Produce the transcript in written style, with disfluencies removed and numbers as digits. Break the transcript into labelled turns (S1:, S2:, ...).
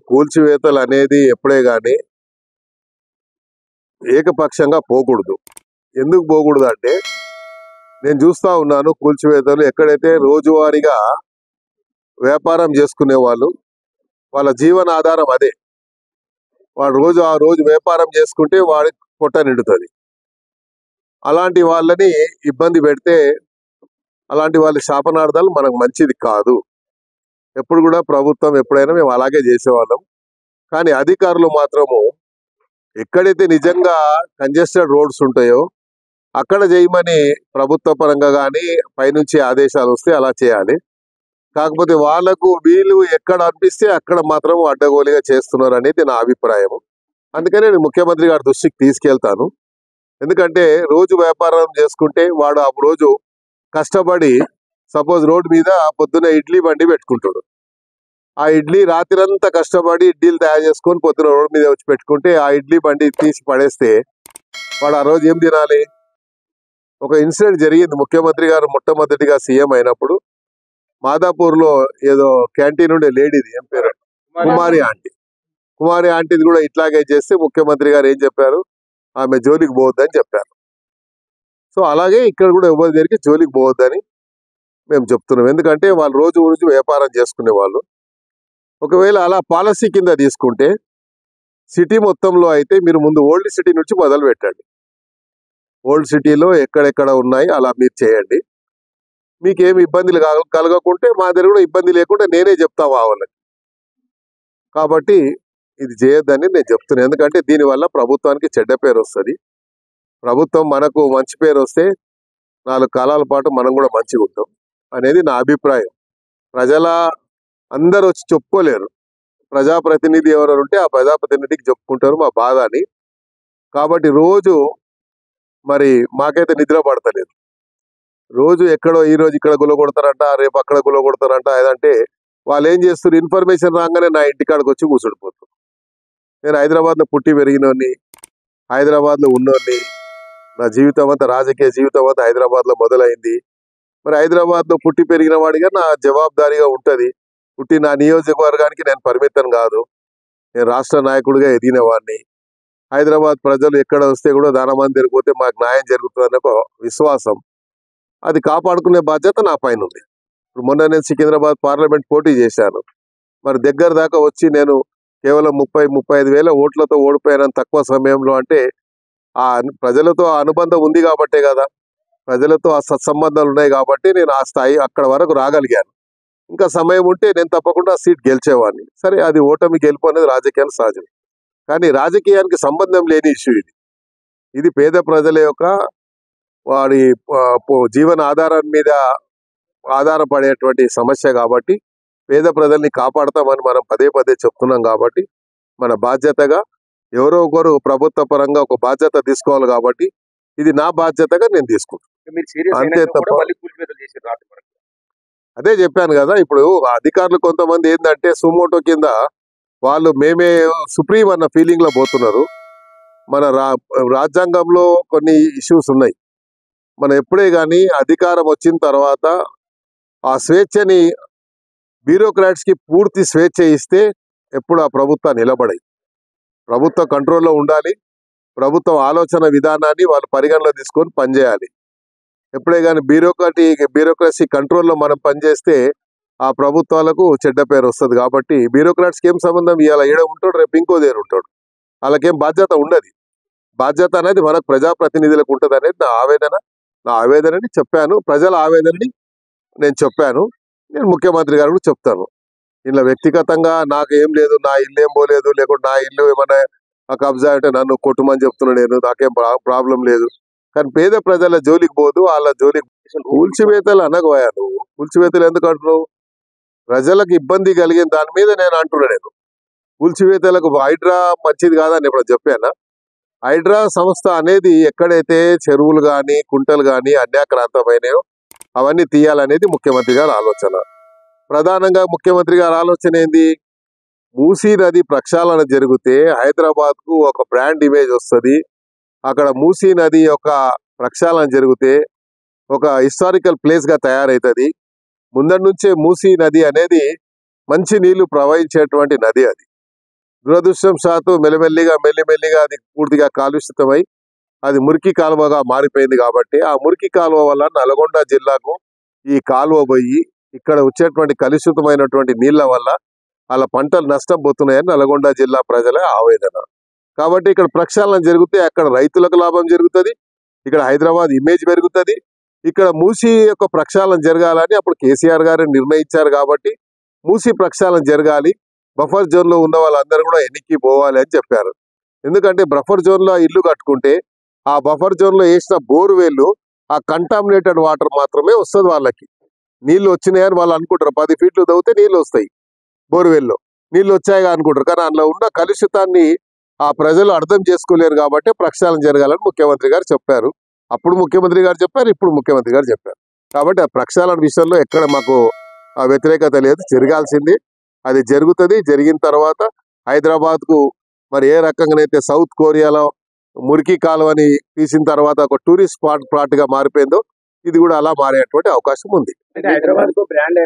S1: కూల్చివేతలు అనేది ఎప్పుడే గాని ఏకపక్షంగా పోకూడదు. ఎందుకు పోకూడదు అంటే, నేను చూస్తా ఉన్నాను కూల్చివేతలు ఎక్కడైతే రోజువారీగా వ్యాపారం చేసుకునే వాళ్ళు, వాళ్ళ జీవనాధారం అదే. వాడు ఆ రోజు వ్యాపారం చేసుకుంటే వాడికి పొట్ట నిండుతుంది. అలాంటి వాళ్ళని ఇబ్బంది పెడితే, అలాంటి వాళ్ళ శాపనార్థాలు మనకు మంచిది కాదు. ఎప్పుడు కూడా ప్రభుత్వం ఎప్పుడైనా మేము అలాగే చేసేవాళ్ళం. కానీ అధికారులు మాత్రము ఎక్కడైతే నిజంగా కంజెస్టెడ్ రోడ్స్ ఉంటాయో అక్కడ చేయమని ప్రభుత్వ పరంగా కానీ పైనుంచి ఆదేశాలు వస్తే అలా చేయాలి. కాకపోతే వీళ్ళు ఎక్కడ అనిపిస్తే అక్కడ మాత్రం అడ్డగోలుగా చేస్తున్నారు అనేది నా అభిప్రాయం. అందుకనే నేను ముఖ్యమంత్రి గారి దృష్టికి తీసుకెళ్తాను. ఎందుకంటే రోజు వ్యాపారం చేసుకుంటే వాడు ఆ రోజు కష్టపడి, సపోజ్ రోడ్డు మీద పొద్దున్న ఇడ్లీ బండి పెట్టుకుంటాడు. ఆ ఇడ్లీ రాత్రంతా కష్టపడి ఇడ్లీలు తయారు చేసుకొని పొద్దున రోడ్డు మీద వచ్చి పెట్టుకుంటే ఆ ఇడ్లీ బండి తీసి పడేస్తే వాడు ఆ రోజు ఏం తినాలి? ఒక ఇన్సిడెంట్ జరిగింది. ముఖ్యమంత్రి గారు మొట్టమొదటిగా సీఎం అయినప్పుడు మాదాపూర్లో ఏదో క్యాంటీన్ ఉండే లేడీది, ఏం పేరు, కుమారి ఆంటీది కూడా ఇట్లాగే చేస్తే ముఖ్యమంత్రి గారు ఏం చెప్పారు? ఆమె జోలికి పోవద్దని చెప్పారు. సో అలాగే ఇక్కడ కూడా ఎవరి దగ్గరికి జోలికి పోవద్దని మేము చెప్తున్నాం. ఎందుకంటే వాళ్ళు రోజు వ్యాపారం చేసుకునే వాళ్ళు. ఒకవేళ అలా పాలసీ కింద తీసుకుంటే సిటీ మొత్తంలో అయితే మీరు ముందు ఓల్డ్ సిటీ నుంచి మొదలు పెట్టండి. ఓల్డ్ సిటీలో ఎక్కడెక్కడ ఉన్నాయి అలా మీరు చేయండి. మీకేమి ఇబ్బందులు కలగకుంటే మా దగ్గర కూడా ఇబ్బంది లేకుండా నేనే చెప్తా వాళ్ళకి. కాబట్టి ఇది చేయొద్దని నేను చెప్తున్నాను. ఎందుకంటే దీనివల్ల ప్రభుత్వానికి చెడ్డ పేరు వస్తుంది. ప్రభుత్వం మనకు మంచి పేరు వస్తే 4 కాలాల పాటు మనం కూడా మంచిగా ఉంటాం అనేది నా అభిప్రాయం. అందరూ వచ్చి చెప్పుకోలేరు. ప్రజాప్రతినిధి ఎవరు ఉంటే ఆ ప్రజాప్రతినిధికి చెప్పుకుంటారు మా బాధ అని. కాబట్టి రోజు మరి మాకైతే నిద్ర పడతలేదు. రోజు ఎక్కడో ఈ రోజు ఇక్కడ గులగొడతారంట, రేపు అక్కడ గులగొడతారంట. ఏదంటే వాళ్ళు ఏం చేస్తారు, ఇన్ఫర్మేషన్ రాగానే నా ఇంటికాడికి వచ్చి కూర్చుండిపోతారు. నేను హైదరాబాద్లో పుట్టి పెరిగినోని, హైదరాబాద్లో ఉన్నోని, నా జీవితం అంతా రాజకీయ జీవితం అంతా హైదరాబాద్లో మొదలైంది. మరి హైదరాబాద్లో పుట్టి పెరిగిన వాడిగా నా జవాబుదారీగా ఉంటుంది. పుట్టి నా నియోజకవర్గానికి నేను పరిమితం కాదు. నేను రాష్ట్ర నాయకుడిగా ఎదిగిన వాడిని. హైదరాబాద్ ప్రజలు ఎక్కడ వస్తే కూడా దానమంది జరిగిపోతే మాకు న్యాయం జరుగుతుందనే ఒక విశ్వాసం, అది కాపాడుకునే బాధ్యత నా పైన ఉంది. ఇప్పుడు మొన్న నేను సికింద్రాబాద్ పార్లమెంట్ పోటీ చేశాను. మరి దగ్గర దాకా వచ్చి నేను కేవలం 30-35 వేల ఓట్లతో ఓడిపోయాను తక్కువ సమయంలో. అంటే ఆ ప్రజలతో ఆ అనుబంధం ఉంది కాబట్టే కదా, ప్రజలతో ఆ సత్సంబంధాలు ఉన్నాయి కాబట్టి నేను ఆ స్థాయి అక్కడ వరకు రాగలిగాను. ఇంకా సమయం ఉంటే నేను తప్పకుండా సీట్ గెలిచేవాడిని. సరే, అది ఓటమి గెలుపు అనేది రాజకీయానికి సహజం. కానీ రాజకీయానికి సంబంధం లేని ఇష్యూ ఇది పేద ప్రజల యొక్క వాడి జీవన ఆధారం మీద ఆధారపడేటువంటి సమస్య. కాబట్టి పేద ప్రజల్ని కాపాడతామని మనం పదే చెప్తున్నాం. కాబట్టి మన బాధ్యతగా ఎవరో ఒకరు ప్రభుత్వ పరంగా ఒక బాధ్యత తీసుకోవాలి. కాబట్టి ఇది నా బాధ్యతగా నేను తీసుకుంటాను, అంతే తప్ప. అదే చెప్పాను కదా, ఇప్పుడు అధికారులు కొంతమంది ఏంటంటే సుమోటో కింద వాళ్ళు మేమే సుప్రీం అన్న ఫీలింగ్ లో పోతున్నారు. మన రాజ్యాంగంలో కొన్ని ఇష్యూస్ ఉన్నాయి. మనం ఎప్పుడే కానీ అధికారం వచ్చిన తర్వాత ఆ స్వేచ్ఛని బ్యూరోక్రాట్స్ కి పూర్తి స్వేచ్ఛ ఇస్తే ఎప్పుడు ఆ ప్రభుత్వం నిలబడాయి. ప్రభుత్వ కంట్రోల్లో ఉండాలి. ప్రభుత్వం ఆలోచన విధానాన్ని వాళ్ళు పరిగణలో తీసుకొని పనిచేయాలి. ఎప్పుడే కానీ బ్యూరోక్రసీ కంట్రోల్లో మనం పనిచేస్తే ఆ ప్రభుత్వాలకు చెడ్డ పేరు వస్తుంది. కాబట్టి బ్యూరోక్రాట్స్కి ఏం సంబంధం, ఇవాళ ఈడ ఉంటాడు, రేపు ఇంకో దగ్గర ఉంటాడు, వాళ్ళకేం బాధ్యత ఉండదు. బాధ్యత అనేది మనకు ప్రజాప్రతినిధులకు ఉంటుంది అనేది నా ఆవేదనని చెప్పాను. ప్రజల ఆవేదనని నేను చెప్పాను. నేను ముఖ్యమంత్రి గారు కూడా చెప్తాను. ఇలా వ్యక్తిగతంగా నాకు ఏం లేదు, నా ఇల్లు ఏం పోలేదు, లేకుంటే నా ఇల్లు ఏమైనా కబ్జా అంటే నన్ను కొట్టుమని చెప్తున్నా. నాకేం ప్రాబ్లం లేదు. కానీ పేద ప్రజల జోలికి పోదు, వాళ్ళ జోలికి. కూల్చివేతలు అనగోయా నువ్వు, కూల్చివేతలు ఎందుకు అంటున్నావు? ప్రజలకు ఇబ్బంది కలిగిన దాని మీద నేను అంటున్నా. నేను కూల్చివేతలకు హైడ్రా మంచిది కాదని ఇప్పుడు చెప్పానా? హైడ్రా సంస్థ అనేది ఎక్కడైతే చెరువులు కానీ కుంటలు కానీ అన్యాక్రాంతమైనయో అవన్నీ తీయాలనేది ముఖ్యమంత్రి గారి ఆలోచన. ప్రధానంగా ముఖ్యమంత్రి గారి ఆలోచన ఏంది? మూసీ నది ప్రక్షాళన జరిగితే హైదరాబాద్ కు ఒక బ్రాండ్ ఇమేజ్ వస్తుంది. అక్కడ మూసీ నది యొక్క ప్రక్షాళన జరిగితే ఒక హిస్టారికల్ ప్లేస్ గా తయారవుతుంది. ముందటి నుంచే మూసీ నది అనేది మంచి నీళ్లు ప్రవహించేటువంటి నది. అది దురదృష్టం శాతం మెల్లిమెల్లిగా అది పూర్తిగా కాలుష్యమై అది మురికి కాలువగా మారిపోయింది. కాబట్టి ఆ మురికి కాలువ వల్ల నల్గొండ జిల్లాకు ఈ కాలువ పోయి ఇక్కడ వచ్చేటువంటి కలుషితమైనటువంటి నీళ్ల వల్ల వాళ్ళ పంటలు నష్టం పోతున్నాయని నల్గొండ జిల్లా ప్రజల ఆవేదన. కాబట్టి ఇక్కడ ప్రక్షాళన జరిగితే అక్కడ రైతులకు లాభం జరుగుతుంది, ఇక్కడ హైదరాబాద్ ఇమేజ్ పెరుగుతుంది. ఇక్కడ మూసీ యొక్క ప్రక్షాళన జరగాలని అప్పుడు కేసీఆర్ గారు నిర్ణయించారు. కాబట్టి మూసీ ప్రక్షాళన జరగాలి, బఫర్ జోన్ లో ఉన్న వాళ్ళందరూ కూడా ఎన్నికి పోవాలి అని చెప్పారు. ఎందుకంటే బఫర్ జోన్ లో ఇల్లు కట్టుకుంటే ఆ బఫర్ జోన్ లో వేసిన బోర్వెల్ ఆ కంటామినేటెడ్ వాటర్ మాత్రమే వస్తుంది. వాళ్ళకి నీళ్లు వచ్చినాయని వాళ్ళు అనుకుంటారు. 10 ఫీట్లు తవ్వితే నీళ్లు వస్తాయి, బోర్వెల్లో నీళ్లు వచ్చాయిగా అనుకుంటారు. కానీ అందులో ఉన్న కలుషితాన్ని ఆ ప్రజలు అర్థం చేసుకోలేరు. కాబట్టి ప్రక్షాళన జరగాలని ముఖ్యమంత్రి గారు చెప్పారు. అప్పుడు ముఖ్యమంత్రి గారు చెప్పారు, ఇప్పుడు ముఖ్యమంత్రి గారు చెప్పారు. కాబట్టి ఆ ప్రక్షాళన విషయంలో ఎక్కడ మాకు వ్యతిరేకత లేదు, జరగాల్సింది అది జరుగుతుంది. జరిగిన తర్వాత హైదరాబాద్ కు మరి ఏ రకంగానైతే సౌత్ కొరియాలో మురికి కాలువని తీసిన తర్వాత ఒక టూరిస్ట్ స్పాట్ గా మారిపోయిందో ఇది కూడా అలా మారేటువంటి అవకాశం ఉంది.
S2: హైదరాబాద్ కు బ్రాండ్